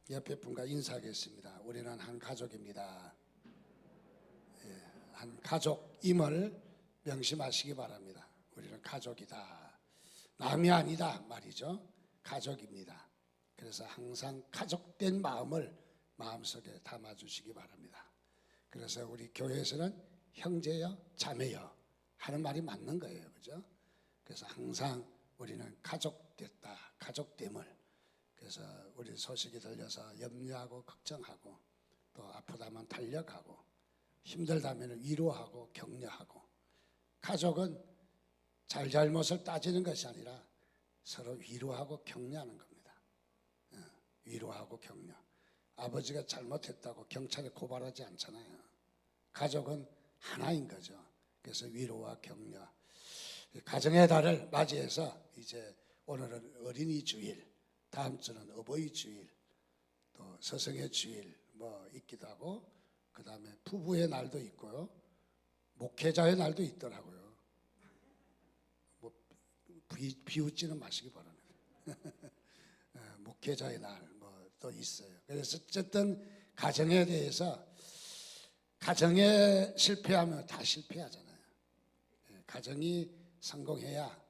옆에 분과 인사하겠습니다. 우리는 한 가족입니다. 한 가족임을 명심하시기 바랍니다. 우리는 가족이다. 남이 아니다 말이죠. 가족입니다. 그래서 항상 가족된 마음을 마음속에 담아주시기 바랍니다. 그래서 우리 교회에서는 형제여 자매여 하는 말이 맞는 거예요. 그죠? 그래서 항상 우리는 가족됐다. 가족됨을. 그래서 우리 소식이 들려서 염려하고 걱정하고 또 아프다면 달력하고 힘들다면 위로하고 격려하고 가족은 잘잘못을 따지는 것이 아니라 서로 위로하고 격려하는 겁니다. 위로하고 격려. 아버지가 잘못했다고 경찰에 고발하지 않잖아요. 가족은 하나인 거죠. 그래서 위로와 격려. 가정의 달을 맞이해서 이제 오늘은 어린이 주일, 다음 주는 어버이 주일, 또 스승의 주일 뭐 있기도 하고, 그 다음에 부부의 날도 있고요, 목회자의 날도 있더라고요. 뭐 비웃지는 마시기 바랍니다. 목회자의 날 뭐 또 있어요. 그래서 어쨌든 가정에 대해서, 가정에 실패하면 다 실패하잖아요. 가정이 성공해야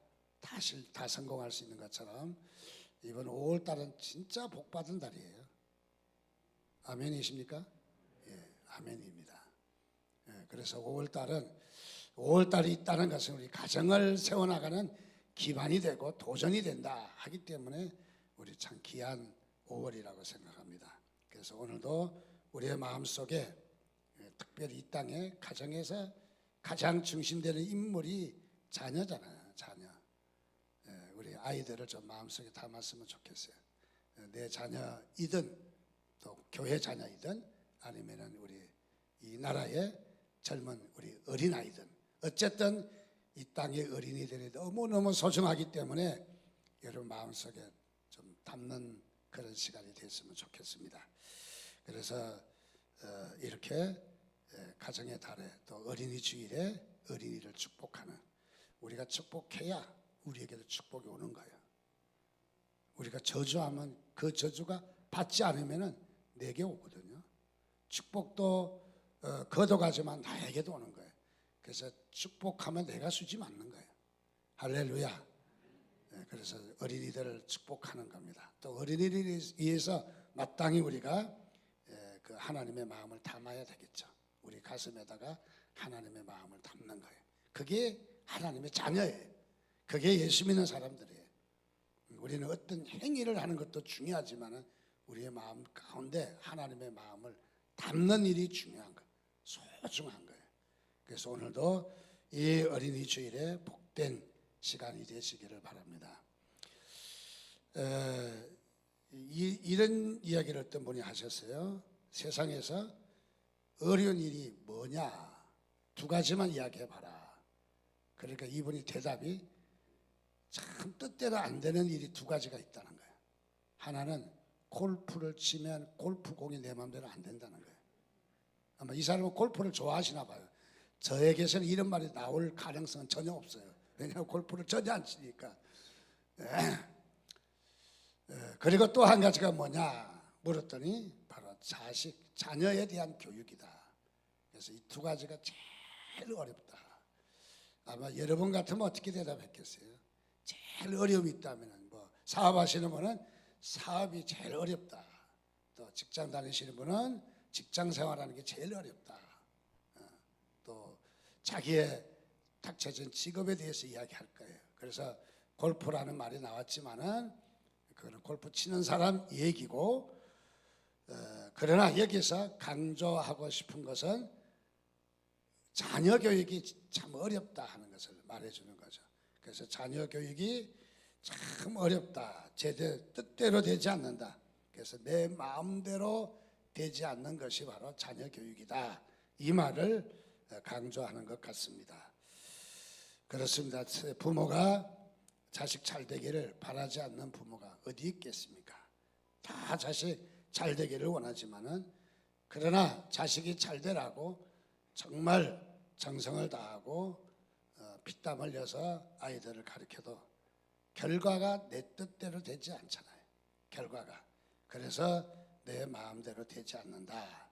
다 성공할 수 있는 것처럼 이번 5월 달은 진짜 복 받은 달이에요. 아멘이십니까? 예, 아멘입니다. 예, 그래서 5월 달이 있다는 것은 우리 가정을 세워나가는 기반이 되고 도전이 된다 하기 때문에 우리 참 귀한 5월이라고 생각합니다. 그래서 오늘도 우리의 마음속에 특별히 이 땅에 가정에서 가장 중심되는 인물이 자녀잖아요. 자녀. 우리 아이들을 좀 마음속에 담았으면 좋겠어요. 내 자녀이든 또 교회 자녀이든 아니면은 우리 이 나라의 젊은 우리 어린아이든 어쨌든 이 땅의 어린이들이 너무너무 소중하기 때문에 여러분 마음속에 좀 담는 그런 시간이 됐으면 좋겠습니다. 그래서 이렇게 가정의 달에 또 어린이 주일에 어린이를 축복하는, 우리가 축복해야 우리에게도 축복이 오는 거예요. 우리가 저주하면 그 저주가 받지 않으면 내게 오거든요. 축복도 거둬가지만 나에게도 오는 거예요. 그래서 축복하면 내가 수지 맞는 거예요. 할렐루야. 그래서 어린이들을 축복하는 겁니다. 또 어린이를 위해서 마땅히 우리가 그 하나님의 마음을 담아야 되겠죠. 우리 가슴에다가 하나님의 마음을 담는 거예요. 그게 하나님의 자녀예요. 그게 예수 믿는 사람들이에요. 우리는 어떤 행위를 하는 것도 중요하지만 우리의 마음 가운데 하나님의 마음을 담는 일이 중요한 거예요. 소중한 거예요. 그래서 오늘도 이 어린이 주일에 복된 시간이 되시기를 바랍니다. 이런 이야기를 어떤 분이 하셨어요. 세상에서 어려운 일이 뭐냐, 두 가지만 이야기해봐라. 그러니까 이분이 대답이 참 뜻대로 안 되는 일이 두 가지가 있다는 거예요. 하나는 골프를 치면 골프공이 내 마음대로 안 된다는 거예요. 아마 이 사람은 골프를 좋아하시나 봐요. 저에게서는 이런 말이 나올 가능성은 전혀 없어요. 왜냐하면 골프를 전혀 안 치니까. 그리고 또 한 가지가 뭐냐 물었더니 바로 자녀에 대한 교육이다. 그래서 이 두 가지가 제일 어렵다. 아마 여러분 같으면 어떻게 대답했겠어요? 제일 어려움이 있다면 뭐 사업하시는 분은 사업이 제일 어렵다. 또 직장 다니시는 분은 직장 생활하는 게 제일 어렵다. 또 자기의 닥쳐진 직업에 대해서 이야기할 거예요. 그래서 골프라는 말이 나왔지만은 그거는 골프 치는 사람 얘기고, 그러나 여기서 강조하고 싶은 것은 자녀 교육이 참 어렵다 하는 것을 말해주는 거죠. 그래서 자녀 교육이 참 어렵다. 제대로 뜻대로 되지 않는다. 그래서 내 마음대로 되지 않는 것이 바로 자녀 교육이다. 이 말을 강조하는 것 같습니다. 그렇습니다. 부모가 자식 잘 되기를 바라지 않는 부모가 어디 있겠습니까? 다 자식 잘 되기를 원하지만은, 그러나 자식이 잘 되라고 정말 정성을 다하고 피땀 흘려서 아이들을 가르쳐도 결과가 내 뜻대로 되지 않잖아요. 결과가. 그래서 내 마음대로 되지 않는다.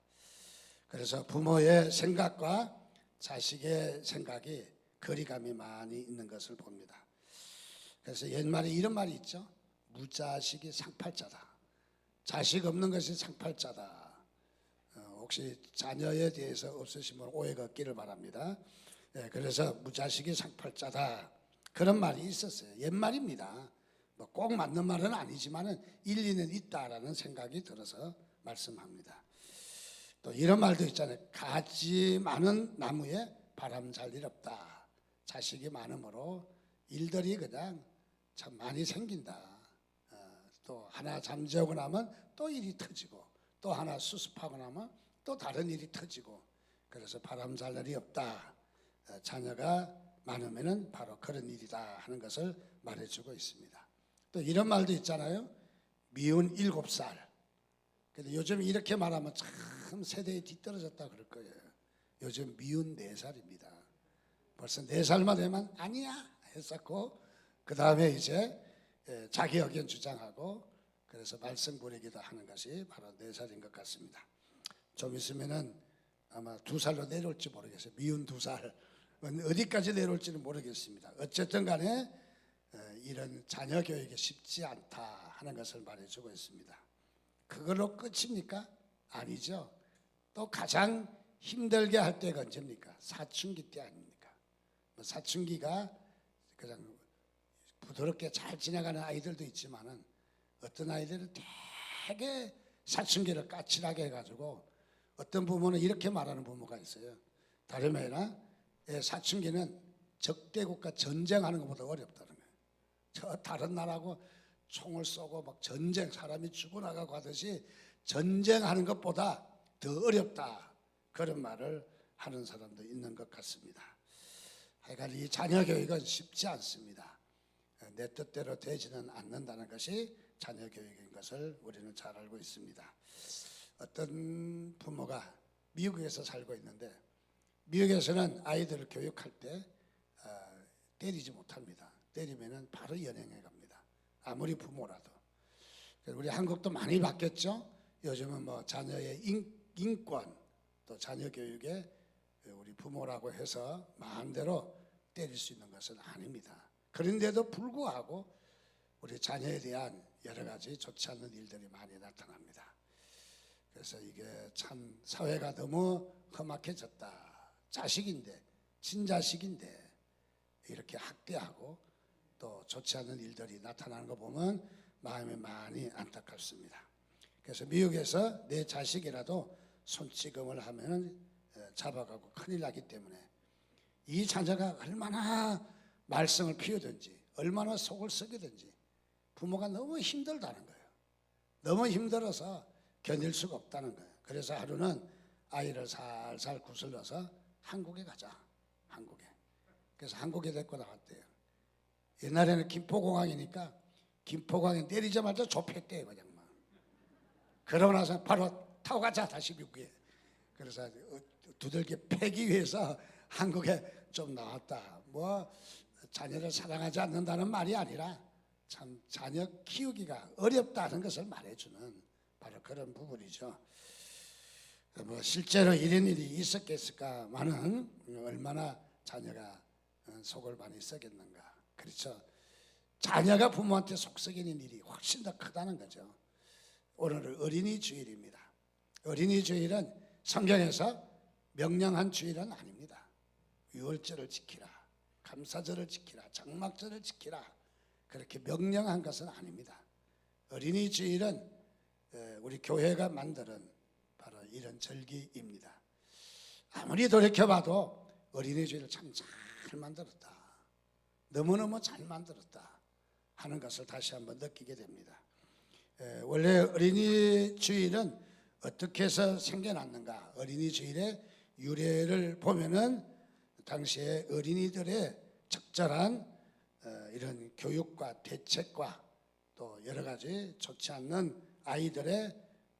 그래서 부모의 생각과 자식의 생각이 거리감이 많이 있는 것을 봅니다. 그래서 옛말에 이런 말이 있죠. 무자식이 상팔자다. 자식 없는 것이 상팔자다. 혹시 자녀에 대해서 없으시면 오해가 없기를 바랍니다. 그래서 무자식이 상팔자다. 그런 말이 있었어요. 옛말입니다. 뭐 꼭 맞는 말은 아니지만 일리는 있다라는 생각이 들어서 말씀합니다. 또 이런 말도 있잖아요. 가지 많은 나무에 바람 잘 일 없다. 자식이 많으므로 일들이 그냥 참 많이 생긴다. 또 하나 잠재우고 나면 또 일이 터지고 또 하나 수습하고 나면 또 다른 일이 터지고 그래서 바람 잘 일이 없다. 자녀가 많으면은 바로 그런 일이다 하는 것을 말해주고 있습니다. 또 이런 말도 있잖아요. 미운 7살. 근데 요즘 이렇게 말하면 참 세대에 뒤떨어졌다 그럴 거예요. 요즘 미운 4살입니다. 벌써 4살만 되면 아니야 했었고 그 다음에 이제 자기 의견 주장하고 그래서 말썽 부리기도 하는 것이 바로 4살인 것 같습니다. 좀 있으면은 아마 2살로 내려올지 모르겠어요. 미운 2살 어디까지 내려올지는 모르겠습니다. 어쨌든 간에 이런 자녀 교육이 쉽지 않다 하는 것을 말해주고 있습니다. 그걸로 끝입니까? 아니죠. 또 가장 힘들게 할 때가 언제입니까? 사춘기 때 아닙니까? 사춘기가 그냥 부드럽게 잘 지나가는 아이들도 있지만은 어떤 아이들은 되게 사춘기를 까칠하게 해가지고 어떤 부모는 이렇게 말하는 부모가 있어요. 다름 아니라 사춘기는 적대국과 전쟁하는 것보다 어렵다는 거예요. 저 다른 나라하고 총을 쏘고 막 전쟁 사람이 죽어나가고 하듯이 전쟁하는 것보다 더 어렵다 그런 말을 하는 사람도 있는 것 같습니다. 하여간 이 자녀 교육은 쉽지 않습니다. 내 뜻대로 되지는 않는다는 것이 자녀 교육인 것을 우리는 잘 알고 있습니다. 어떤 부모가 미국에서 살고 있는데 미국에서는 아이들을 교육할 때 때리지 못합니다. 때리면은 바로 연행해 갑니다. 아무리 부모라도. 우리 한국도 많이 바뀌었죠. 요즘은 뭐 자녀의 인권 또 자녀 교육에 우리 부모라고 해서 마음대로 때릴 수 있는 것은 아닙니다. 그런데도 불구하고 우리 자녀에 대한 여러 가지 좋지 않은 일들이 많이 나타납니다. 그래서 이게 참 사회가 너무 험악해졌다. 자식인데 친자식인데 이렇게 학대하고 또 좋지 않은 일들이 나타나는 거 보면 마음이 많이 안타깝습니다. 그래서 미국에서 내 자식이라도 손찌검을 하면 잡아가고 큰일 나기 때문에 이 자녀가 얼마나 말썽을 피우든지 얼마나 속을 썩이든지 부모가 너무 힘들다는 거예요. 너무 힘들어서 견딜 수가 없다는 거예요. 그래서 하루는 아이를 살살 구슬러서 한국에 가자. 한국에. 그래서 한국에 데리고 나왔대요. 옛날에는 김포공항이니까 김포공항에 내리자마자 좁혔대요. 그냥 막. 그러고 나서 바로 타고 가자. 다시 미국에. 그래서 두들겨 패기 위해서 한국에 좀 나왔다. 뭐 자녀를 사랑하지 않는다는 말이 아니라 참 자녀 키우기가 어렵다는 것을 말해주는 바로 그런 부분이죠. 뭐 실제로 이런 일이 있었겠을까만은 얼마나 자녀가 속을 많이 썩였는가. 그렇죠. 자녀가 부모한테 속 썩이는 일이 훨씬 더 크다는 거죠. 오늘은 어린이 주일입니다. 어린이 주일은 성경에서 명령한 주일은 아닙니다. 유월절을 지키라, 감사절을 지키라, 장막절을 지키라 그렇게 명령한 것은 아닙니다. 어린이 주일은 우리 교회가 만드는 바로 이런 절기입니다. 아무리 돌이켜봐도 어린이 주일을 참 잘 만들었다. 너무너무 잘 만들었다 하는 것을 다시 한번 느끼게 됩니다. 원래 어린이 주일은 어떻게 해서 생겨났는가? 어린이 주일의 유래를 보면은 당시에 어린이들의 적절한 이런 교육과 대책과 또 여러 가지 좋지 않는 아이들의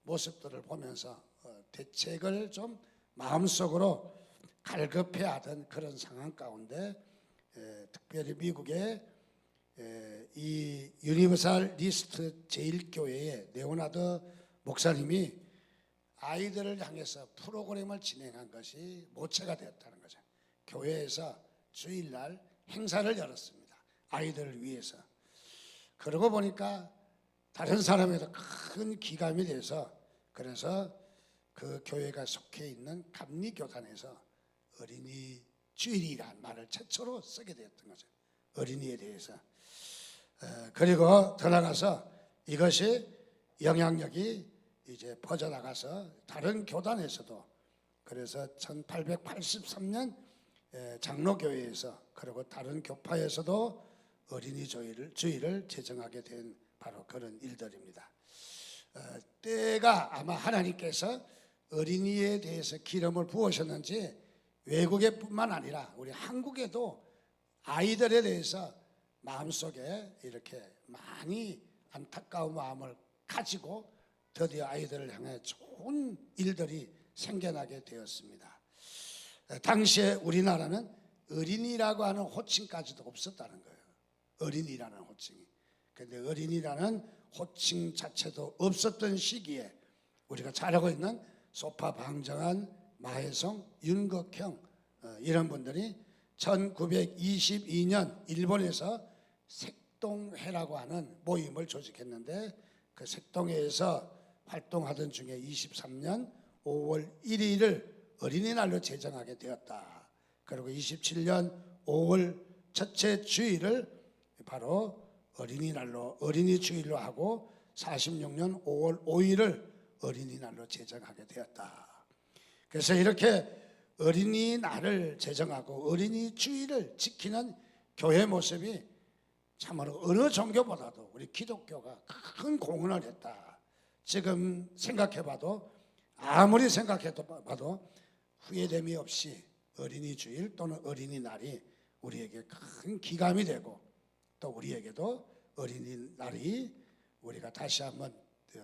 모습들을 보면서 대책을 좀 마음속으로 갈급해하던 그런 상황 가운데 특별히 미국의 이 유니버설 리스트 제1교회의 레오나드 목사님이 아이들을 향해서 프로그램을 진행한 것이 모체가 되었다는 거죠. 교회에서 주일날 행사를 열었습니다. 아이들을 위해서. 그러고 보니까 다른 사람에도 큰 기감이 돼서, 그래서 그 교회가 속해 있는 감리교단에서 어린이 주일이라는 말을 최초로 쓰게 되었던 거죠. 어린이에 대해서. 그리고 더 나가서 이것이 영향력이 이제 퍼져나가서 다른 교단에서도, 그래서 1883년 장로교회에서, 그리고 다른 교파에서도 어린이 주일을 제정하게 된 바로 그런 일들입니다. 때가 아마 하나님께서 어린이에 대해서 기름을 부으셨는지 외국에 뿐만 아니라 우리 한국에도 아이들에 대해서 마음속에 이렇게 많이 안타까운 마음을 가지고 드디어 아이들을 향해 좋은 일들이 생겨나게 되었습니다. 당시에 우리나라는 어린이라고 하는 호칭까지도 없었다는 거예요. 어린이라는 호칭이. 그런데 어린이라는 호칭 자체도 없었던 시기에 우리가 잘 알고 있는 소파 방정환, 마혜성, 윤극형 이런 분들이 1922년 일본에서 색동회라고 하는 모임을 조직했는데, 그 색동회에서 활동하던 중에 23년 5월 1일을 어린이날로 제정하게 되었다. 그리고 27년 5월 첫째 주일을 바로 어린이날로, 어린이 주일로 하고 46년 5월 5일을 어린이날로 제정하게 되었다. 그래서 이렇게 어린이날을 제정하고 어린이 주일을 지키는 교회 모습이 참으로 어느 종교보다도 우리 기독교가 큰 공헌을 했다. 지금 생각해봐도, 아무리 생각해봐도 후회됨이 없이 어린이 주일 또는 어린이날이 우리에게 큰 기감이 되고, 또 우리에게도 어린이날이 우리가 다시 한번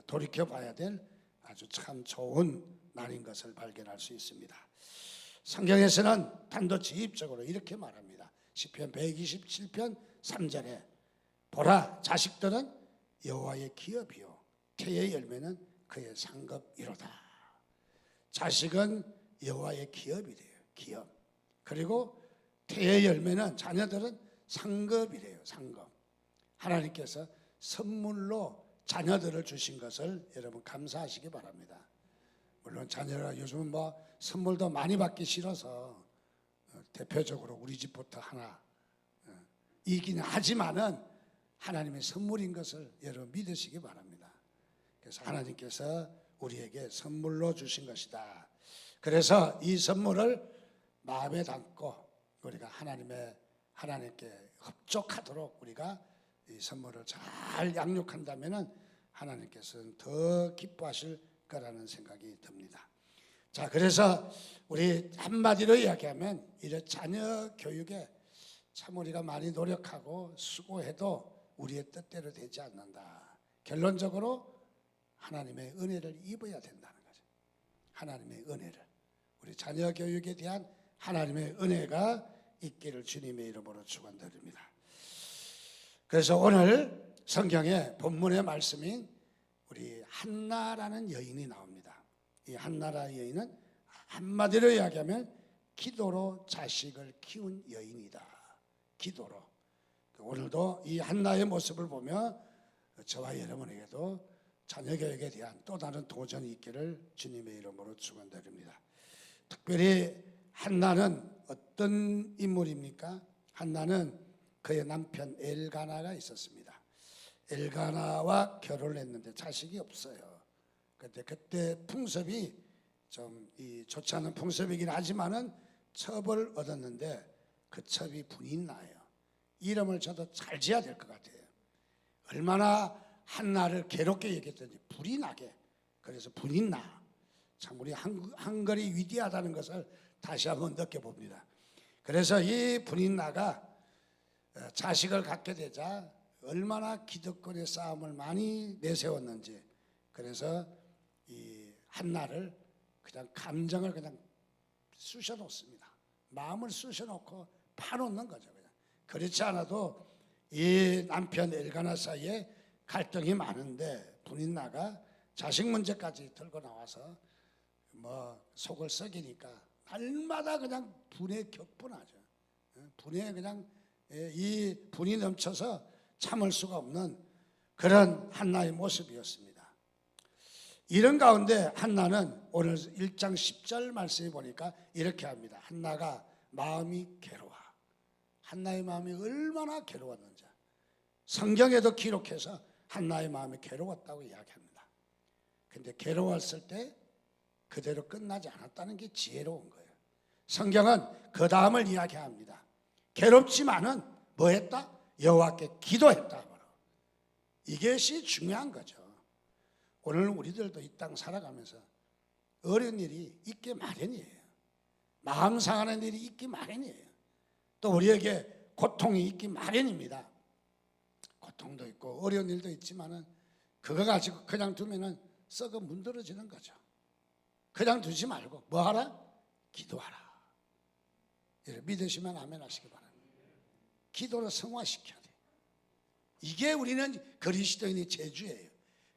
돌이켜봐야 될 아주 참 좋은 날인 것을 발견할 수 있습니다. 성경에서는 단도직입적으로 이렇게 말합니다. 시편 127편 3절에 보라, 자식들은 여호와의 기업이요 태의 열매는 그의 상급이로다. 자식은 여호와의 기업이래요. 기업. 그리고 태의 열매는, 자녀들은 상급이래요. 상급. 하나님께서 선물로 자녀들을 주신 것을 여러분 감사하시기 바랍니다. 물론 자녀가 요즘은 뭐 선물도 많이 받기 싫어서 대표적으로 우리 집부터 하나 이긴 하지만은 하나님의 선물인 것을 여러분 믿으시기 바랍니다. 그래서 하나님께서 우리에게 선물로 주신 것이다. 그래서 이 선물을 마음에 담고 우리가 하나님께 흡족하도록 우리가 이 선물을 잘 양육한다면은 하나님께서는 더 기뻐하실 거라는 생각이 듭니다. 자, 그래서 우리 한마디로 이야기하면 이런 자녀 교육에 참 우리가 많이 노력하고 수고해도 우리의 뜻대로 되지 않는다. 결론적으로 하나님의 은혜를 입어야 된다는 거죠. 하나님의 은혜를. 우리 자녀 교육에 대한 하나님의 은혜가 있기를 주님의 이름으로 축원드립니다. 그래서 오늘 성경의 본문의 말씀인 우리 한나라는 여인이 나옵니다. 이 한나라 여인은 한마디로 이야기하면 기도로 자식을 키운 여인이다. 기도로. 오늘도 이 한나의 모습을 보며 저와 여러분에게도 자녀 교육에 대한 또 다른 도전이 있기를 주님의 이름으로 축원드립니다. 특별히 한나는 어떤 인물입니까? 한나는 그의 남편 엘가나가 있었습니다. 엘가나와 결혼을 했는데 자식이 없어요. 그때 풍습이 좀 좋지 않은 풍습이긴 하지만은 첩을 얻었는데 그 첩이 분이 나요. 이름을 저도 잘 지어야 될 것 같아요. 얼마나 한나를 괴롭게 얘기했던지 불이 나게. 그래서 분이 나. 참 우리 한글이 위대하다는 것을 다시 한번 느껴봅니다. 그래서 이 분이 나가 자식을 갖게 되자 얼마나 기득권의 싸움을 많이 내세웠는지, 그래서 이 한나를 그냥 감정을 그냥 쑤셔놓습니다. 마음을 쑤셔놓고 파놓는 거죠. 그냥. 그렇지 않아도 이 남편 엘가나 사이에 갈등이 많은데 분인나가 자식 문제까지 들고 나와서 뭐 속을 썩이니까 날마다 그냥 분에 격분하죠. 분에 그냥 이 분이 넘쳐서 참을 수가 없는 그런 한나의 모습이었습니다. 이런 가운데 한나는 오늘 1장 10절 말씀에 보니까 이렇게 합니다. 한나가 마음이 괴로워. 한나의 마음이 얼마나 괴로웠는지 성경에도 기록해서 한나의 마음이 괴로웠다고 이야기합니다. 근데 괴로웠을 때 그대로 끝나지 않았다는 게 지혜로운 거예요. 성경은 그 다음을 이야기합니다. 괴롭지만은 뭐 했다? 여호와께 기도했다. 이것이 중요한 거죠. 오늘 우리들도 이 땅 살아가면서 어려운 일이 있기 마련이에요. 마음 상하는 일이 있기 마련이에요. 또 우리에게 고통이 있기 마련입니다. 고통도 있고 어려운 일도 있지만은 그거 가지고 그냥 두면은 썩어 문드러지는 거죠. 그냥 두지 말고 뭐 하라? 기도하라. 믿으시면 아멘 하시기 바랍니다. 기도로 성화시켜야 돼요. 이게 우리는 그리스도인의 재주예요.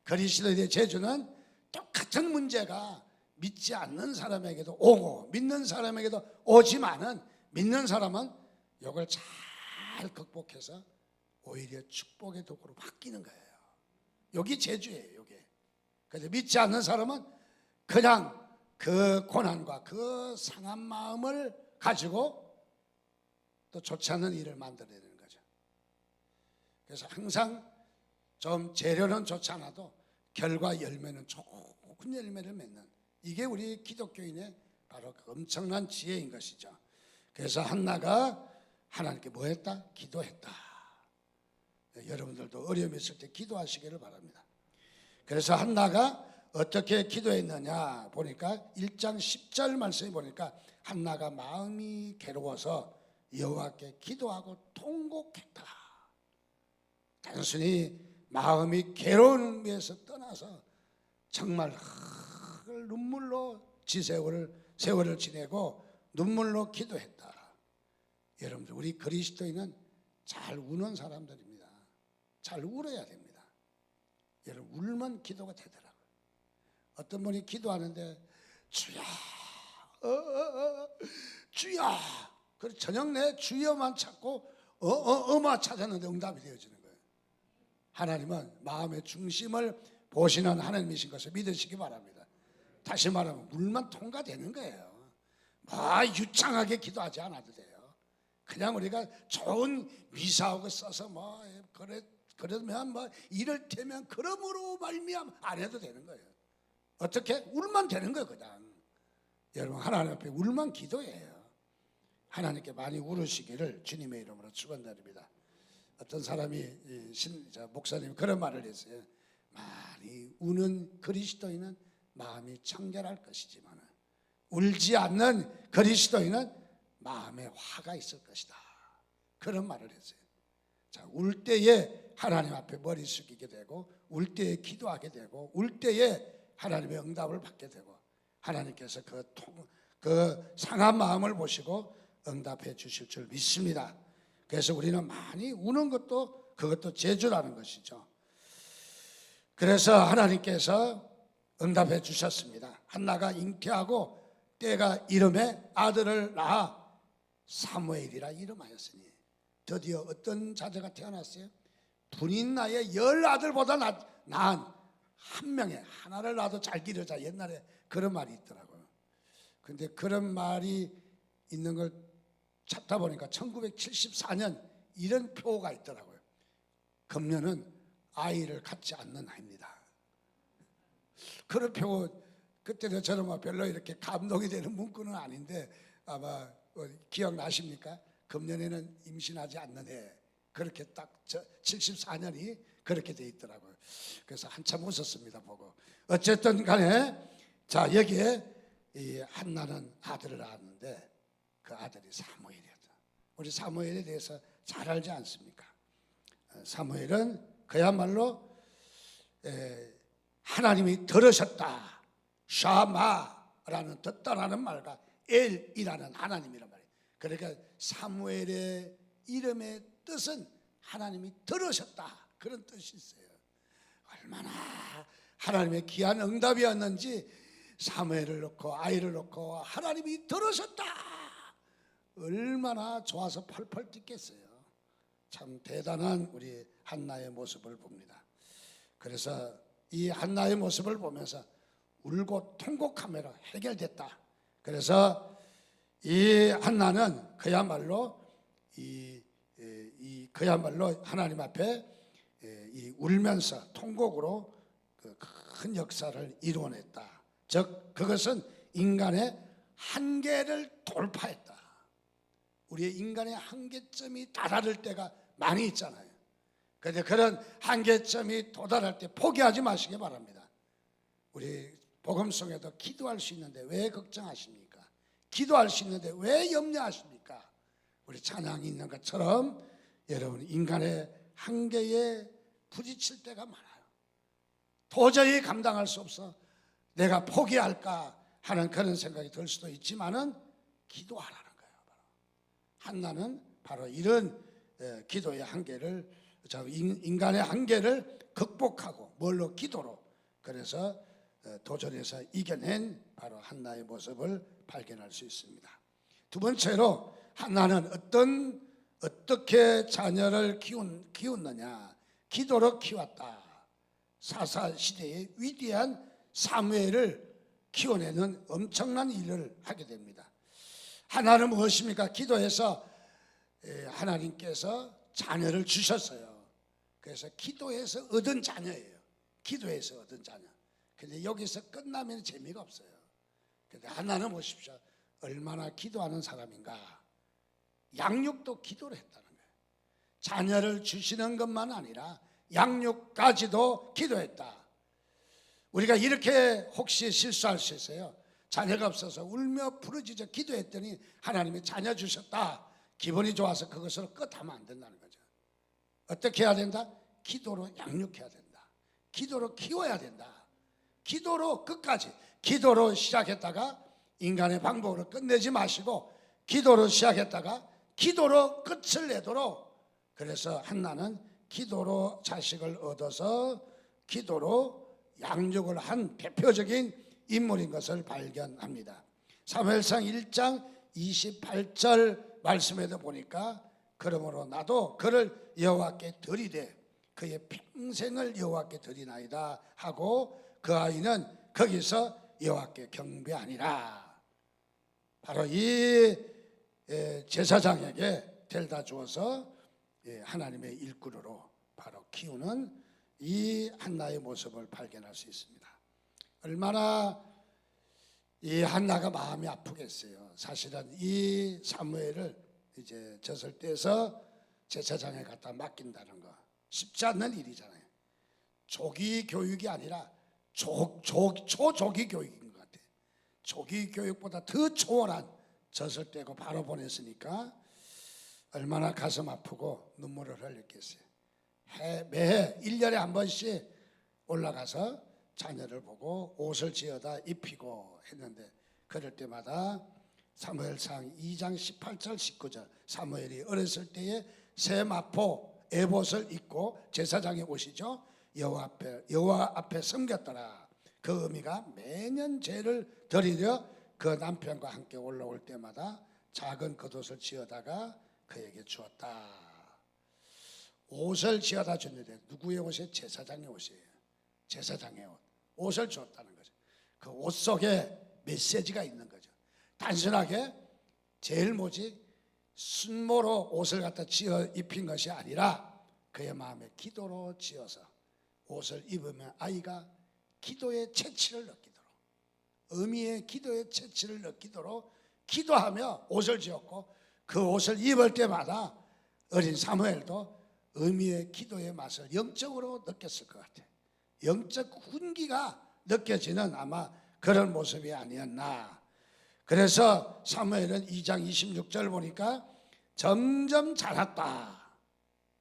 그리스도인의 재주는 똑같은 문제가 믿지 않는 사람에게도 오고 믿는 사람에게도 오지만은 믿는 사람은 이걸 잘 극복해서 오히려 축복의 도구로 바뀌는 거예요. 여기 재주예요. 여기. 그런데 믿지 않는 사람은 그냥 그 고난과 그 상한 마음을 가지고 또 좋지 않은 일을 만들어내는 거죠. 그래서 항상 좀 재료는 좋지 않아도 결과 열매는 좋은 열매를 맺는 이게 우리 기독교인의 바로 그 엄청난 지혜인 것이죠. 그래서 한나가 하나님께 뭐 했다? 기도했다. 여러분들도 어려움이 있을 때 기도하시기를 바랍니다. 그래서 한나가 어떻게 기도했느냐 보니까 1장 10절 말씀에 보니까 한나가 마음이 괴로워서 여호와께 기도하고 통곡했다. 단순히 마음이 괴로움에서 떠나서 정말 눈물로 세월을 지내고 눈물로 기도했다. 여러분들 우리 그리스도인은 잘 우는 사람들입니다. 잘 울어야 됩니다. 여러분 울면 기도가 되더라고요. 어떤 분이 기도하는데 주야 주야 그래서 저녁 내 주여만 찾고 어마 찾았는데 응답이 되어지는 거예요. 하나님은 마음의 중심을 보시는 하나님이신 것을 믿으시기 바랍니다. 다시 말하면 물만 통과되는 거예요. 뭐 유창하게 기도하지 않아도 돼요. 그냥 우리가 좋은 미사하고 써서 뭐 그러면 뭐 이를테면 그러므로 말미암아 안 해도 되는 거예요. 어떻게? 울면 되는 거예요. 그냥 여러분 하나님 앞에 울면 기도해요. 하나님께 많이 울으시기를 주님의 이름으로 축원드립니다. 어떤 사람이 목사님이 그런 말을 했어요. 많이 우는 그리스도인은 마음이 청결할 것이지만 울지 않는 그리스도인은 마음에 화가 있을 것이다. 그런 말을 했어요. 자, 울 때에 하나님 앞에 머리 숙이게 되고 울 때에 기도하게 되고 울 때에 하나님의 응답을 받게 되고 하나님께서 그 상한 마음을 보시고 응답해 주실 줄 믿습니다. 그래서 우리는 많이 우는 것도 그것도 재주라는 것이죠. 그래서 하나님께서 응답해 주셨습니다. 한나가 잉태하고 때가 이름에 아들을 낳아 사무엘이라 이름하였으니 드디어 어떤 자녀가 태어났어요? 분인 나이에 10아들보다 나은 한 명의 하나를 낳아도 잘 기르자 옛날에 그런 말이 있더라고요. 근데 그런 말이 있는 걸 찾다 보니까 1974년 이런 표가 있더라고요. 금년은 아이를 갖지 않는 나이입니다. 그런 표 그때도 저는 별로 이렇게 감동이 되는 문구는 아닌데 아마 기억나십니까? 금년에는 임신하지 않는 해 그렇게 딱 74년이 그렇게 돼 있더라고요. 그래서 한참 웃었습니다 보고. 어쨌든 간에 자 여기에 이 한나는 아들을 낳았는데 그 아들이 사무엘이었다. 우리 사무엘에 대해서 잘 알지 않습니까? 사무엘은 그야말로 하나님이 들으셨다. 샤마라는 듣다라는 말과 엘이라는 하나님이란 말이에요. 그러니까 사무엘의 이름의 뜻은 하나님이 들으셨다. 그런 뜻이 있어요. 얼마나 하나님의 귀한 응답이었는지 사무엘을 놓고 아이를 놓고 하나님이 들으셨다. 얼마나 좋아서 펄펄 뛰겠어요. 참 대단한 우리 한나의 모습을 봅니다. 그래서 이 한나의 모습을 보면서 울고 통곡하며 해결됐다. 그래서 이 한나는 그야말로 그야말로 하나님 앞에 울면서 통곡으로 큰 역사를 이루어냈다. 즉 그것은 인간의 한계를 돌파했다. 우리의 인간의 한계점이 다다를 때가 많이 있잖아요. 그런데 그런 한계점이 도달할 때 포기하지 마시기 바랍니다. 우리 복음송에도 기도할 수 있는데 왜 걱정하십니까? 기도할 수 있는데 왜 염려하십니까? 우리 찬양이 있는 것처럼 여러분 인간의 한계에 부딪힐 때가 많아요. 도저히 감당할 수 없어 내가 포기할까 하는 그런 생각이 들 수도 있지만은 기도하라는 거예요. 한나는 바로 이런 기도의 한계를, 인간의 한계를 극복하고 뭘로? 기도로. 그래서 도전에서 이겨낸 바로 한나의 모습을 발견할 수 있습니다. 두 번째로 한나는 어떻게 자녀를 키웠느냐? 기도로 키웠다. 사사 시대의 위대한 사무엘을 키워내는 엄청난 일을 하게 됩니다. 하나는 무엇입니까? 기도해서 하나님께서 자녀를 주셨어요. 그래서 기도해서 얻은 자녀예요. 기도해서 얻은 자녀. 근데 여기서 끝나면 재미가 없어요. 근데 하나는 보십시오. 얼마나 기도하는 사람인가. 양육도 기도를 했다는 거예요. 자녀를 주시는 것만 아니라 양육까지도 기도했다. 우리가 이렇게 혹시 실수할 수 있어요. 자녀가 없어서 울며 부르짖어 기도했더니 하나님이 자녀 주셨다. 기분이 좋아서 그것으로 끝하면 안 된다는 거죠. 어떻게 해야 된다? 기도로 양육해야 된다. 기도로 키워야 된다. 기도로 끝까지, 기도로 시작했다가 인간의 방법으로 끝내지 마시고 기도로 시작했다가 기도로 끝을 내도록. 그래서 한나는 기도로 자식을 얻어서 기도로 양육을 한 대표적인 인물인 것을 발견합니다. 사무엘상 1장 28절 말씀에도 보니까 그러므로 나도 그를 여호와께 드리되 그의 평생을 여호와께 드리나이다 하고 그 아이는 거기서 여호와께 경배하니라. 바로 이 제사장에게 데려다 주어서 하나님의 일꾼으로 바로 키우는 이 한나의 모습을 발견할 수 있습니다. 얼마나 이 한나가 마음이 아프겠어요. 사실은 이 사무엘을 이제 젖을 떼서 제사장에 갖다 맡긴다는 거 쉽지 않는 일이잖아요. 조기 교육이 아니라 초조기 교육인 것 같아요. 조기 교육보다 더 초월한 젖을 떼고 바로 보냈으니까 얼마나 가슴 아프고 눈물을 흘렸겠어요. 매해 1년에 한 번씩 올라가서 자녀를 보고 옷을 지어다 입히고 했는데 그럴 때마다 사무엘상 2장 18절 19절 사무엘이 어렸을 때에 새 마포 에봇을 입고 제사장의 옷이죠. 여호와 앞에 섬겼더라. 그 의미가 매년 제를 드리려 그 남편과 함께 올라올 때마다 작은 겉옷을 지어다가 그에게 주었다. 옷을 지어다 줬는데 누구의 옷이에요? 제사장의 옷이에요. 제사장의 옷. 옷을 주었다는 거죠. 그 옷 속에 메시지가 있는 거죠. 단순하게 제일 모직 순모로 옷을 갖다 지어 입힌 것이 아니라 그의 마음에 기도로 지어서 옷을 입으면 아이가 기도의 채취를 느끼도록, 의미의 기도의 채취를 느끼도록 기도하며 옷을 지었고 그 옷을 입을 때마다 어린 사무엘도 의미의 기도의 맛을 영적으로 느꼈을 것 같아요. 영적 훈기가 느껴지는 아마 그런 모습이 아니었나. 그래서 사무엘은 2장 26절 보니까 점점 자랐다.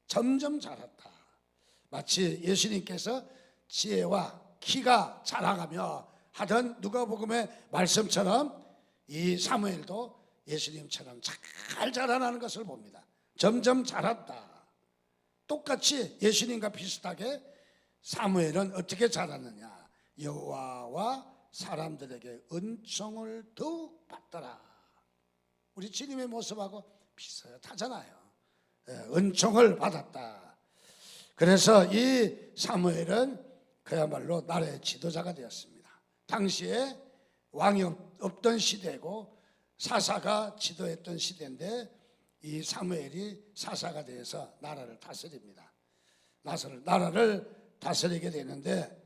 점점 자랐다. 마치 예수님께서 지혜와 키가 자라가며 하던 누가복음의 말씀처럼 이 사무엘도 예수님처럼 잘 자라나는 것을 봅니다. 점점 자랐다. 똑같이 예수님과 비슷하게 사무엘은 어떻게 자랐느냐? 여호와와 사람들에게 은총을 더욱 받더라. 우리 주님의 모습하고 비슷하잖아요. 은총을 받았다. 그래서 이 사무엘은 그야말로 나라의 지도자가 되었습니다. 당시에 왕이 없던 시대고 사사가 지도했던 시대인데 이 사무엘이 사사가 되어서 나라를 다스립니다. 나라를 다스리게 되는데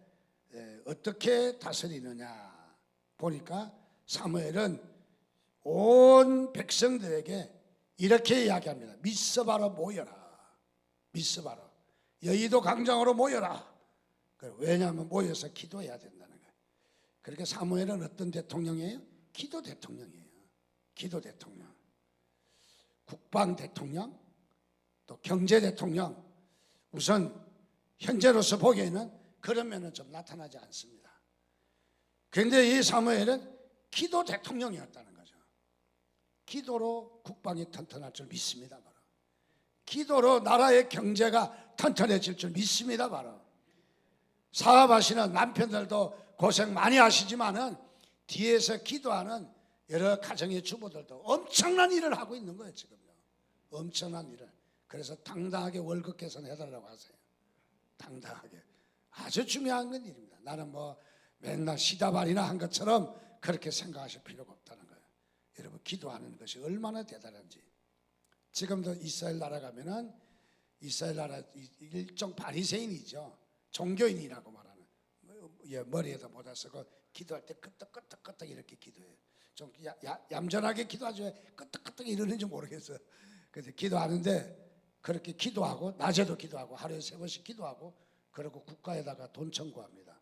어떻게 다스리느냐 보니까 사무엘은 온 백성들에게 이렇게 이야기합니다. 미스바로 모여라. 미스바로 여의도 광장으로 모여라. 왜냐하면 모여서 기도해야 된다는 거예요. 그러니까 사무엘은 어떤 대통령이에요? 기도 대통령이에요. 기도 대통령. 국방 대통령, 또 경제 대통령. 우선 현재로서 보기에는 그런 면은 좀 나타나지 않습니다. 그런데 이 사무엘은 기도 대통령이었다는 거죠. 기도로 국방이 튼튼할 줄 믿습니다. 바로 기도로 나라의 경제가 튼튼해질 줄 믿습니다. 바로 사업하시는 남편들도 고생 많이 하시지만은 뒤에서 기도하는 여러 가정의 주부들도 엄청난 일을 하고 있는 거예요. 지금요. 엄청난 일을. 그래서 당당하게 월급 개선해달라고 하세요. 당당하게. 아주 중요한 건 일입니다. 나는 뭐 맨날 시다발이나 한 것처럼 그렇게 생각하실 필요가 없다는 거예요. 여러분 기도하는 것이 얼마나 대단한지. 지금도 이스라엘 나라 가면은 이스라엘 나라 일종 바리새인이죠. 종교인이라고 말하는 머리에다 모자 쓰고 기도할 때 끄떡끄떡끄떡 이렇게 기도해요. 좀 얌전하게 기도하지 왜 끄떡끄떡 이러는지 모르겠어요. 그래서 기도하는데 그렇게 기도하고 낮에도 기도하고 하루에 3번씩 기도하고 그리고 국가에다가 돈 청구합니다.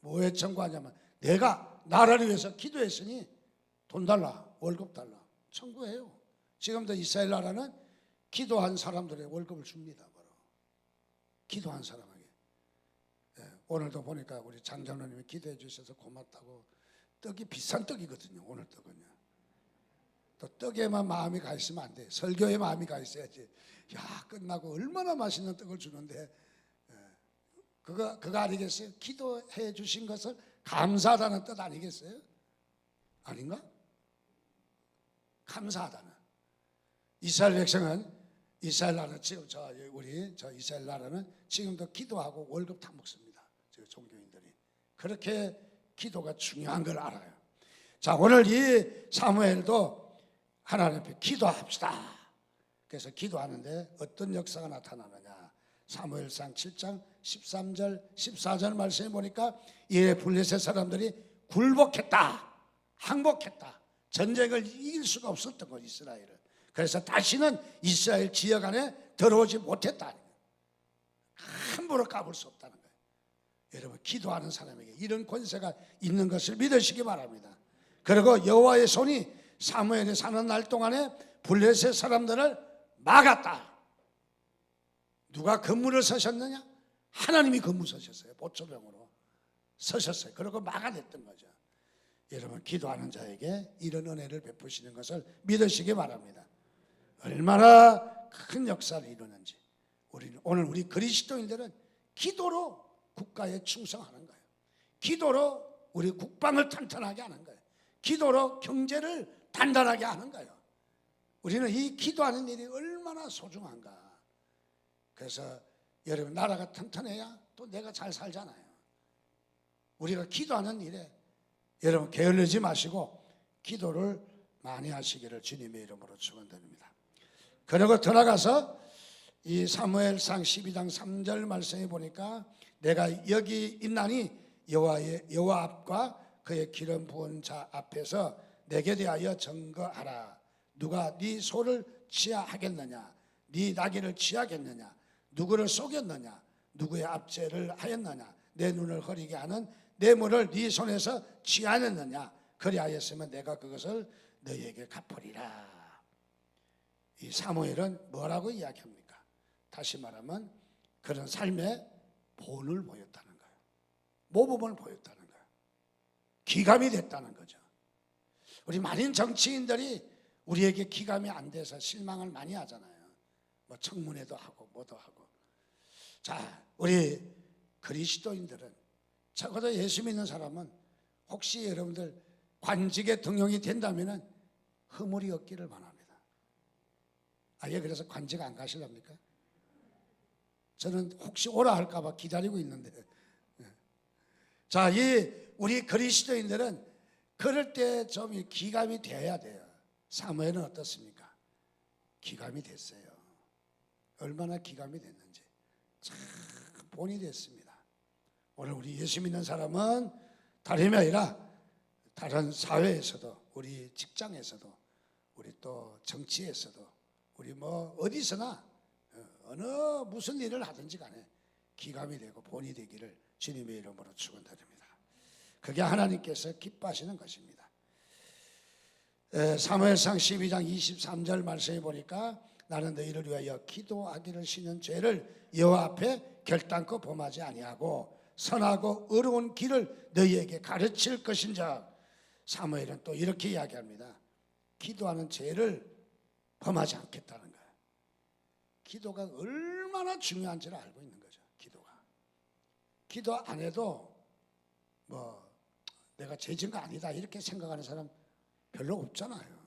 뭐에 청구하냐면 내가 나라를 위해서 기도했으니 돈 달라, 월급 달라 청구해요. 지금도 이스라엘 나라는 기도한 사람들의 월급을 줍니다. 바로 기도한 사람에게. 오늘도 보니까 우리 장장로님이 기도해 주셔서 고맙다고. 떡이 비싼 떡이거든요. 오늘 떡은요. 또 떡에만 마음이 가 있으면 안 돼. 설교에 마음이 가 있어야지. 야, 끝나고 얼마나 맛있는 떡을 주는데 그거 아니겠어요? 기도해 주신 것을 감사하다는 뜻 아니겠어요? 아닌가? 감사하다는. 이스라엘 백성은 이스라엘 나라 지금 우리 이스라엘 나라는 지금도 기도하고 월급 다 먹습니다. 저 종교인들이 그렇게 기도가 중요한 걸 알아요. 자, 오늘 이 사무엘도 하나님 앞에 기도합시다. 그래서 기도하는데 어떤 역사가 나타나느냐? 사무엘상 7장 13절 14절 말씀해 보니까 이에 블레셋 사람들이 굴복했다, 항복했다. 전쟁을 이길 수가 없었던 것 이스라엘은. 그래서 다시는 이스라엘 지역 안에 들어오지 못했다. 함부로 까불 수 없다는 거예요. 여러분 기도하는 사람에게 이런 권세가 있는 것을 믿으시기 바랍니다. 그리고 여호와의 손이 사무엘이 사는 날 동안에 블레셋 사람들을 막았다. 누가 근무를 서셨느냐? 하나님이 근무 서셨어요. 보초병으로 서셨어요. 그리고 막아냈던 거죠. 여러분 기도하는 자에게 이런 은혜를 베푸시는 것을 믿으시기 바랍니다. 얼마나 큰 역사를 이루는지. 오늘 우리 그리스도인들은 기도로 국가에 충성하는 거예요. 기도로 우리 국방을 튼튼하게 하는 거예요. 기도로 경제를 단단하게 하는 거예요. 우리는 이 기도하는 일이 얼마나 소중한가. 그래서 여러분 나라가 튼튼해야 또 내가 잘 살잖아요. 우리가 기도하는 일에 여러분 게을르지 마시고 기도를 많이 하시기를 주님의 이름으로 축원드립니다. 그리고 더 나가서 이 사무엘상 12장 3절 말씀에 보니까 내가 여기 있나니 여호와 앞과 그의 기름 부은 자 앞에서 내게 대하여 증거하라. 누가 네 소를 취하겠느냐? 네 나귀를 취하겠느냐? 누구를 속였느냐? 누구의 압제를 하였느냐? 내 눈을 흐리게 하는 뇌물을 네 손에서 취하였느냐? 그리하였으면 내가 그것을 너희에게 갚으리라. 이 사무엘은 뭐라고 이야기합니까? 다시 말하면 그런 삶의 본을 보였다는 거예요. 모범을 보였다는 거예요. 기감이 됐다는 거죠. 우리 많은 정치인들이 우리에게 기감이 안 돼서 실망을 많이 하잖아요. 뭐 청문회도 하고 뭐도 하고. 자, 우리 그리스도인들은 적어도 예수 믿는 사람은 혹시 여러분들 관직에 등용이 된다면 허물이 없기를 바랍니다. 아예 그래서 관직 안 가시랍니까? 저는 혹시 오라 할까봐 기다리고 있는데. 자, 우리 그리스도인들은 그럴 때 좀 기감이 돼야 돼요. 사무엘은 어떻습니까? 기감이 됐어요. 얼마나 기감이 됐는지 참 본이 됐습니다. 오늘 우리 예수 믿는 사람은 다름이 아니라 다른 사회에서도, 우리 직장에서도, 우리 또 정치에서도, 우리 뭐 어디서나 어느 무슨 일을 하든지 간에 기감이 되고 본이 되기를 주님의 이름으로 축원드립니다. 그게 하나님께서 기뻐하시는 것입니다. 사무엘상 12장 23절 말씀에 보니까 나는 너희를 위하여 기도하기를 쉬는 죄를 여호와 앞에 결단코 범하지 아니하고 선하고 의로운 길을 너희에게 가르칠 것인즉, 사무엘은 또 이렇게 이야기합니다. 기도하는 죄를 범하지 않겠다는 거예요. 기도가 얼마나 중요한지를 알고 있는 거죠. 기도 안 해도 뭐 내가 죄진 거 아니다 이렇게 생각하는 사람 별로 없잖아요.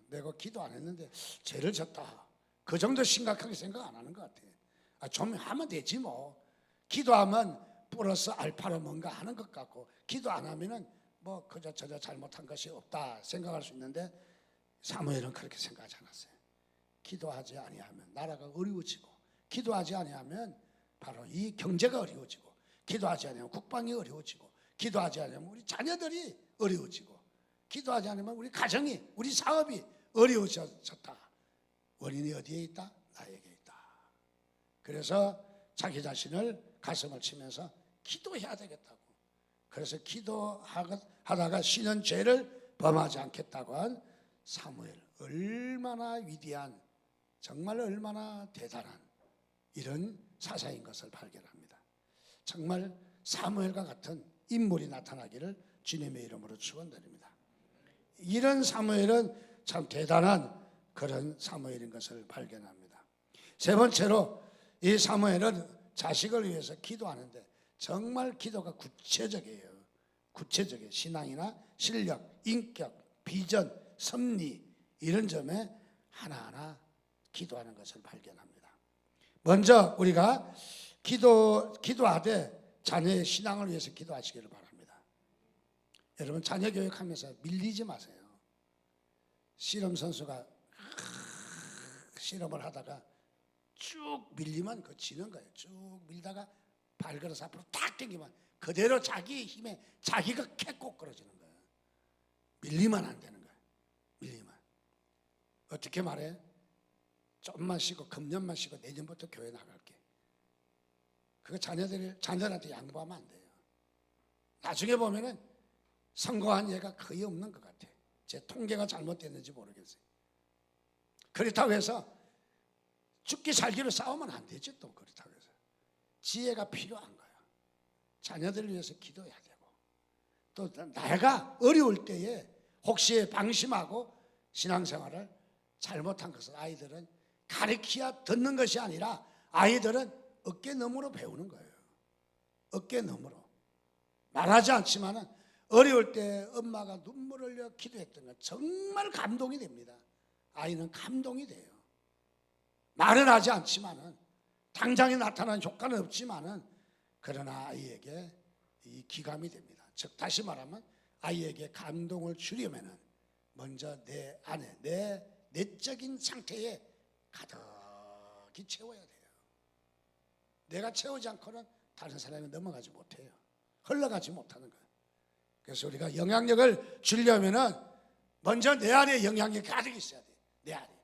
내가 기도 안 했는데 죄를 졌다, 그 정도 심각하게 생각 안 하는 것 같아요. 좀 하면 되지 뭐. 기도하면 플러스 알파로 뭔가 하는 것 같고, 기도 안 하면은 뭐 그저 저저 잘못한 것이 없다 생각할 수 있는데, 사무엘은 그렇게 생각하지 않았어요. 기도하지 아니하면 나라가 어려워지고, 기도하지 아니하면 바로 이 경제가 어려워지고, 기도하지 아니하면 국방이 어려워지고, 기도하지 아니하면 우리 자녀들이 어려워지고, 기도하지 않으면 우리 가정이, 우리 사업이 어려워졌다. 원인이 어디에 있다? 나에게 있다. 그래서 자기 자신을 가슴을 치면서 기도해야 되겠다고. 그래서 기도하다가 쉬는 죄를 범하지 않겠다고 한 사무엘, 얼마나 위대한, 정말 얼마나 대단한 이런 사사인 것을 발견합니다. 정말 사무엘과 같은 인물이 나타나기를 주님의 이름으로 축원드립니다. 이런 사무엘은 참 대단한 그런 사무엘인 것을 발견합니다. 세 번째로 이 사무엘은 자식을 위해서 기도하는데 정말 기도가 구체적이에요. 구체적이에요. 신앙이나 실력, 인격, 비전, 섭리 이런 점에 하나하나 기도하는 것을 발견합니다. 먼저 우리가 기도하되 자녀의 신앙을 위해서 기도하시기를 바랍니다. 여러분, 자녀 교육하면서 밀리지 마세요. 실험 선수가 실험을 하다가 쭉 밀리면 지는 거예요. 쭉 밀다가 발걸어서 앞으로 딱 당기면 그대로 자기의 힘에 자기가 캣꼭 끌어지는 거예요. 밀리면 안 되는 거예요. 밀리면. 어떻게 말해? 좀만 쉬고 금년만 쉬고 내년부터 교회 나갈게. 그거 자녀들한테 양보하면 안 돼요. 나중에 보면은 성공한 예가 거의 없는 것 같아. 제 통계가 잘못됐는지 모르겠어요. 그렇다고 해서 죽기 살기로 싸우면 안 되지. 또 그렇다고 해서 지혜가 필요한 거야. 자녀들을 위해서 기도해야 되고, 또 내가 어려울 때에 혹시 방심하고 신앙생활을 잘못한 것은 아이들은 가르치야 듣는 것이 아니라 아이들은 어깨너머로 배우는 거예요. 어깨너머로. 말하지 않지만은 어려울 때 엄마가 눈물 흘려 기도했던 건 정말 감동이 됩니다. 아이는 감동이 돼요. 말은 하지 않지만은, 당장에 나타나는 효과는 없지만은, 그러나 아이에게 이 기감이 됩니다. 즉 다시 말하면 아이에게 감동을 주려면은 먼저 내 안에, 내 내적인 상태에 가득히 채워야 돼요. 내가 채우지 않고는 다른 사람이 넘어가지 못해요. 흘러가지 못하는 거예요. 그래서 우리가 영향력을 주려면은 먼저 내 안에 영향력이 가득 있어야 돼요. 내 안에.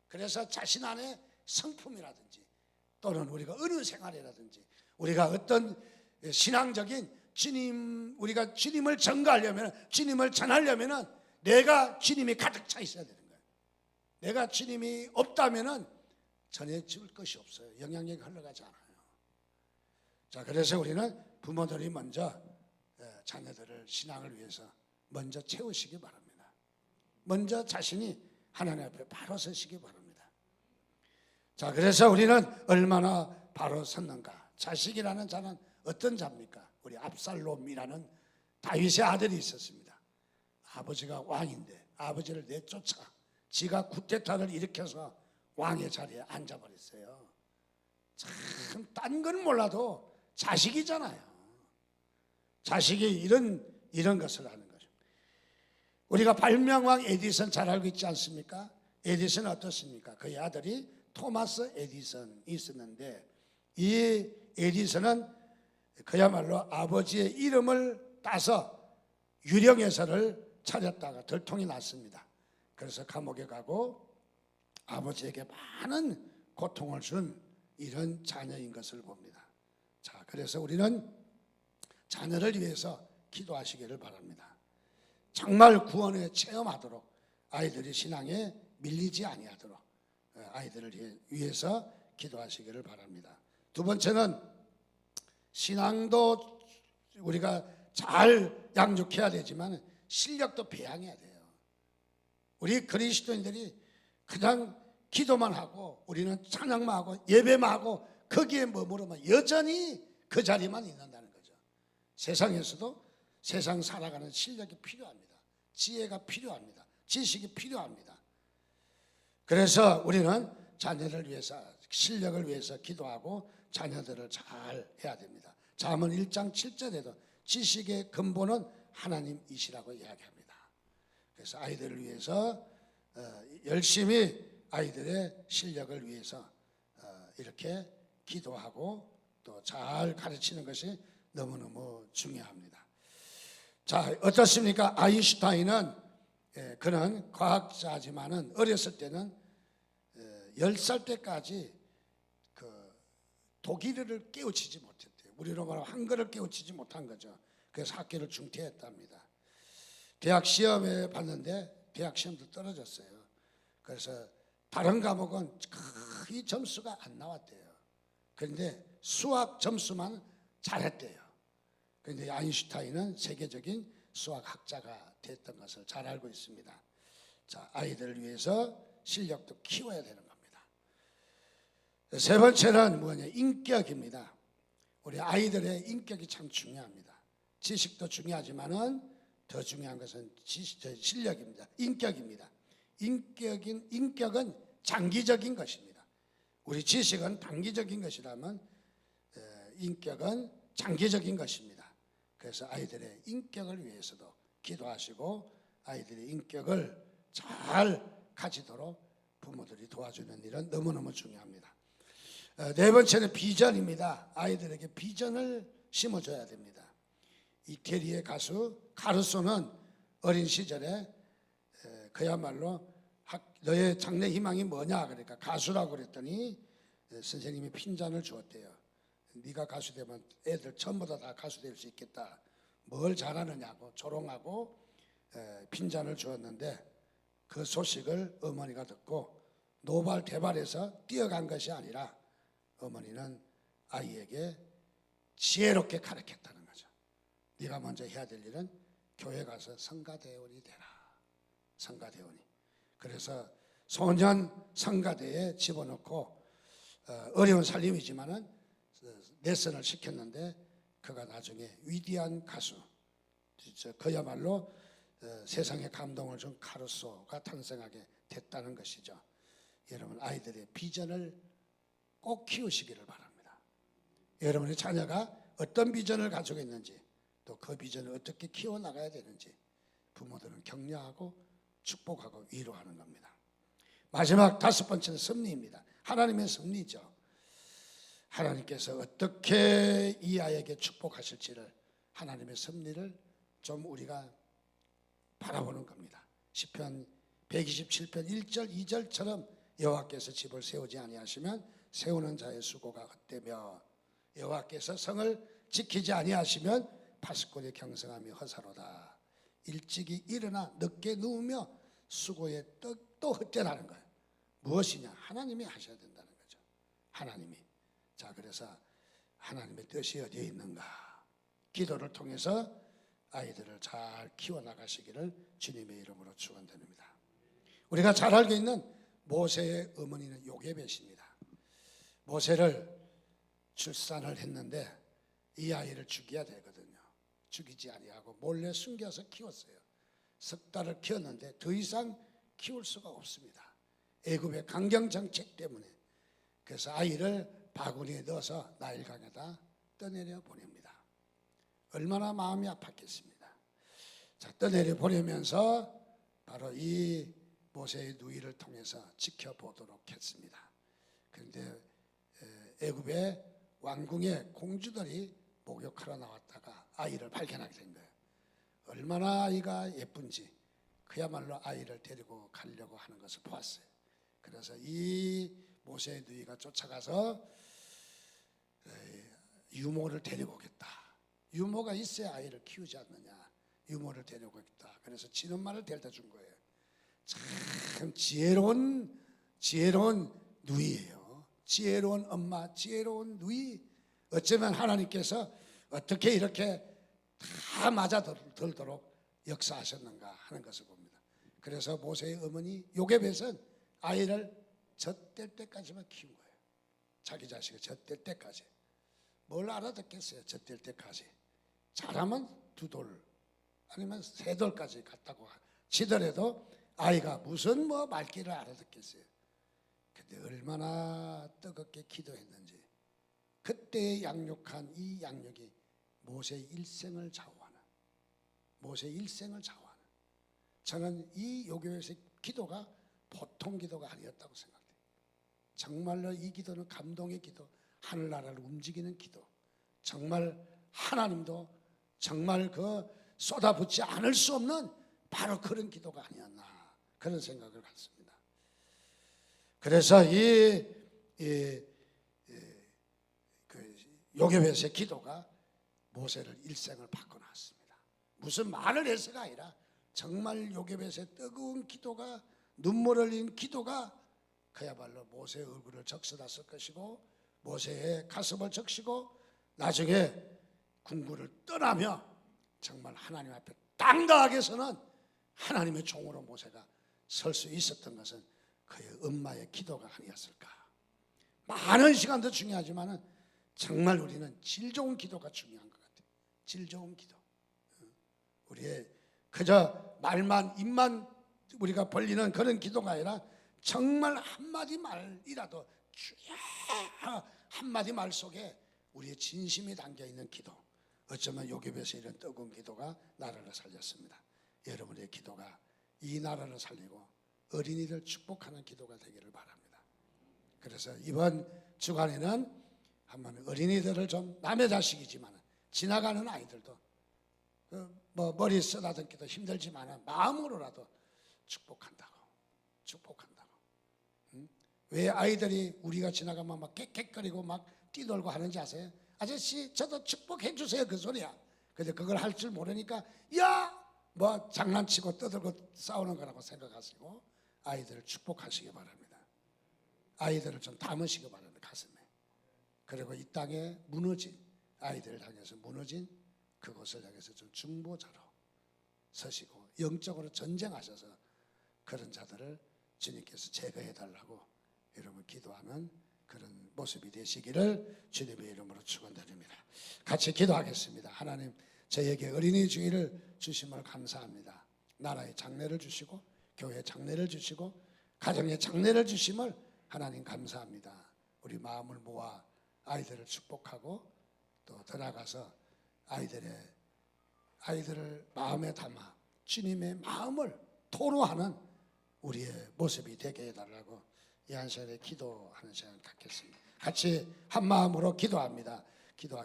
그래서 자신 안에 성품이라든지, 또는 우리가 어느 생활이라든지, 우리가 어떤 신앙적인 우리가 주님을 전가하려면, 주님을 전하려면은 내가 주님이 가득 차 있어야 되는 거예요. 내가 주님이 없다면은 전해줄 것이 없어요. 영향력이 흘러가지 않아요. 자, 그래서 우리는 부모들이 먼저 자녀들을 신앙을 위해서 먼저 채우시기 바랍니다. 먼저 자신이 하나님 앞에 바로 서시기 바랍니다. 자, 그래서 우리는 얼마나 바로 섰는가? 자식이라는 자는 어떤 자입니까? 우리 압살롬이라는 다윗의 아들이 있었습니다. 아버지가 왕인데 아버지를 내쫓아 지가 쿠데타를 일으켜서 왕의 자리에 앉아버렸어요. 참 딴 건 몰라도 자식이잖아요. 자식이 이런 것을 하는 거죠. 우리가 발명왕 에디슨 잘 알고 있지 않습니까? 에디슨은 어떻습니까? 그의 아들이 토마스 에디슨이 있었는데 이 에디슨은 그야말로 아버지의 이름을 따서 유령회사를 차렸다가 들통이 났습니다. 그래서 감옥에 가고 아버지에게 많은 고통을 준 이런 자녀인 것을 봅니다. 자, 그래서 우리는 자녀를 위해서 기도하시기를 바랍니다. 정말 구원에 체험하도록 아이들이 신앙에 밀리지 아니하도록 아이들을 위해서 기도하시기를 바랍니다. 두 번째는 신앙도 우리가 잘 양육해야 되지만 실력도 배양해야 돼요. 우리 그리스도인들이 그냥 기도만 하고 우리는 찬양만 하고 예배만 하고 거기에 머무르면 여전히 그 자리만 있는다는 거죠. 세상에서도 세상 살아가는 실력이 필요합니다. 지혜가 필요합니다. 지식이 필요합니다. 그래서 우리는 자녀를 위해서 실력을 위해서 기도하고 자녀들을 잘 해야 됩니다. 잠언 1장 7절에도 지식의 근본은 하나님이시라고 이야기합니다. 그래서 아이들을 위해서 열심히 아이들의 실력을 위해서 이렇게 기도하고 또 잘 가르치는 것이 너무너무 중요합니다. 자, 어떻습니까? 아인슈타인은 그는 과학자지만은 어렸을 때는 10살 때까지 그 독일어를 깨우치지 못했대요. 우리로 말하면 한글을 깨우치지 못한 거죠. 그래서 학교를 중퇴했답니다. 대학 시험에 봤는데 대학 시험도 떨어졌어요. 그래서 다른 과목은 거의 점수가 안 나왔대요. 그런데 수학 점수만 잘했대요. 그런데 아인슈타인은 세계적인 수학학자가 됐던 것을 잘 알고 있습니다. 자, 아이들을 위해서 실력도 키워야 되는 겁니다. 세 번째는 뭐냐? 인격입니다. 우리 아이들의 인격이 참 중요합니다. 지식도 중요하지만은 더 중요한 것은 실력입니다. 인격입니다. 인격은 장기적인 것입니다. 우리 지식은 단기적인 것이라면 인격은 장기적인 것입니다. 그래서 아이들의 인격을 위해서도 기도하시고 아이들의 인격을 잘 가지도록 부모들이 도와주는 일은 너무너무 중요합니다. 네 번째는 비전입니다. 아이들에게 비전을 심어줘야 됩니다. 이태리의 가수 카루소는 어린 시절에 그야말로 너의 장래 희망이 뭐냐 그러니까 가수라고 그랬더니 선생님이 핀잔을 주었대요. 네가 가수 되면 애들 전부 다 가수 될 수 있겠다. 뭘 잘하느냐고 조롱하고 핀잔을 주었는데 그 소식을 어머니가 듣고 노발대발해서 뛰어간 것이 아니라 어머니는 아이에게 지혜롭게 가르쳤다는 거죠. 네가 먼저 해야 될 일은 교회 가서 성가대원이 되라. 성가대원이. 그래서 소년 성가대에 집어넣고 어려운 살림이지만은 레슨을 시켰는데 그가 나중에 위대한 가수, 그야말로 세상에 감동을 준 카루소가 탄생하게 됐다는 것이죠. 여러분 아이들의 비전을 꼭 키우시기를 바랍니다. 여러분의 자녀가 어떤 비전을 가지고 있는지 또 그 비전을 어떻게 키워나가야 되는지 부모들은 격려하고 축복하고 위로하는 겁니다. 마지막 다섯 번째는 섭리입니다. 하나님의 섭리죠. 하나님께서 어떻게 이 아이에게 축복하실지를 하나님의 섭리를 좀 우리가 바라보는 겁니다. 시편 127편 1절 2절처럼 여호와께서 집을 세우지 아니하시면 세우는 자의 수고가 헛되며 여호와께서 성을 지키지 아니하시면 파수꾼의 경성함이 허사로다. 일찍이 일어나 늦게 누우며 수고의 떡도 헛되라는 거예요. 무엇이냐? 하나님이 하셔야 된다는 거죠. 하나님이. 자, 그래서 하나님의 뜻이 어디에 있는가? 기도를 통해서 아이들을 잘 키워나가시기를 주님의 이름으로 축원드립니다. 우리가 잘 알고 있는 모세의 어머니는 요게벳입니다. 모세를 출산을 했는데 이 아이를 죽여야 되거든요. 죽이지 아니하고 몰래 숨겨서 키웠어요. 석 달을 키웠는데 더 이상 키울 수가 없습니다. 애굽의 강경 정책 때문에. 그래서 아이를 바구니에 넣어서 나일강에다 떠내려 보냅니다. 얼마나 마음이 아팠겠습니다. 자, 떠내려 보내면서 바로 이 모세의 누이를 통해서 지켜보도록 했습니다. 그런데 애굽의 왕궁의 공주들이 목욕하러 나왔다가 아이를 발견하게 된 거예요. 얼마나 아이가 예쁜지 그야말로 아이를 데리고 가려고 하는 것을 보았어요. 그래서 이 모세의 누이가 쫓아가서 유모를 데리고 오겠다. 유모가 있어야 아이를 키우지 않느냐. 유모를 데리고 오겠다. 그래서 진엄마를 데려다 준 거예요. 참 지혜로운 누이예요. 지혜로운 엄마, 지혜로운 누이. 어쩌면 하나님께서 어떻게 이렇게 다 맞아 들도록 역사하셨는가 하는 것을 봅니다. 그래서 모세의 어머니 요게벳은 아이를 젖될 때까지만 키운 거예요. 자기 자식을 젖될 때까지. 뭘 알아듣겠어요. 젖될 때까지. 잘하면 2돌 아니면 3돌까지 갔다고 치더라도 아이가 무슨 말귀를 알아듣겠어요. 근데 얼마나 뜨겁게 기도했는지. 그때 양육한 이 양육이 모세의 일생을 좌우하는, 저는 이 요게벳의 기도가 보통 기도가 아니었다고 생각해요. 정말로 이 기도는 감동의 기도, 하늘나라를 움직이는 기도, 정말 하나님도 정말 쏟아붓지 않을 수 없는 바로 그런 기도가 아니었나 그런 생각을 갖습니다. 그래서 요게벳의 기도가 모세를 일생을 바꿔놨습니다. 무슨 말을 해서가 아니라 정말 요게벳의 뜨거운 기도가, 눈물 흘린 기도가 그야말로 모세의 얼굴을 적셔놨을 것이고 모세의 가슴을 적시고 나중에 궁궐을 떠나며 정말 하나님 앞에 당당하게 서는 하나님의 종으로 모세가 설 수 있었던 것은 그의 엄마의 기도가 아니었을까. 많은 시간도 중요하지만 정말 우리는 질 좋은 기도가 중요한 것 같아요. 질 좋은 기도. 우리의 그저 말만 입만 우리가 벌리는 그런 기도가 아니라 정말 한마디 말이라도 주여 한마디 말 속에 우리의 진심이 담겨있는 기도. 어쩌면 요게벳의 이런 뜨거운 기도가 나라를 살렸습니다. 여러분의 기도가 이 나라를 살리고 어린이를 축복하는 기도가 되기를 바랍니다. 그래서 이번 주간에는 한번 어린이들을 좀, 남의 자식이지만 지나가는 아이들도 머리 쓰다듬기도 힘들지만 마음으로라도 축복한다고. 왜 아이들이 우리가 지나가면 막 깨깨거리고 막 뛰놀고 하는지 아세요? 아저씨 저도 축복해 주세요 그 소리야. 근데 그걸 할 줄 모르니까 장난치고 떠들고 싸우는 거라고 생각하시고 아이들을 축복하시기 바랍니다. 아이들을 좀 담으시기 바랍니다. 가슴에. 그리고 이 땅에 무너진 아이들을 향해서 무너진 그곳을 향해서 좀 중보자로 서시고 영적으로 전쟁하셔서 그런 자들을 주님께서 제거해 달라고 여러분 기도하는 그런 모습이 되시기를 주님의 이름으로 축원드립니다. 같이 기도하겠습니다. 하나님, 저에게 어린이 주의를 주심을 감사합니다. 나라의 장래를 주시고 교회의 장래를 주시고 가정의 장래를 주심을 하나님 감사합니다. 우리 마음을 모아 아이들을 축복하고 또 더 나아가서 아이들을 마음에 담아 주님의 마음을 토로하는 우리의 모습이 되게 해달라고 이 한 시간에 기도하는 시간을 갖겠습니다. 같이 한 마음으로 기도합니다. 기도하겠습니다.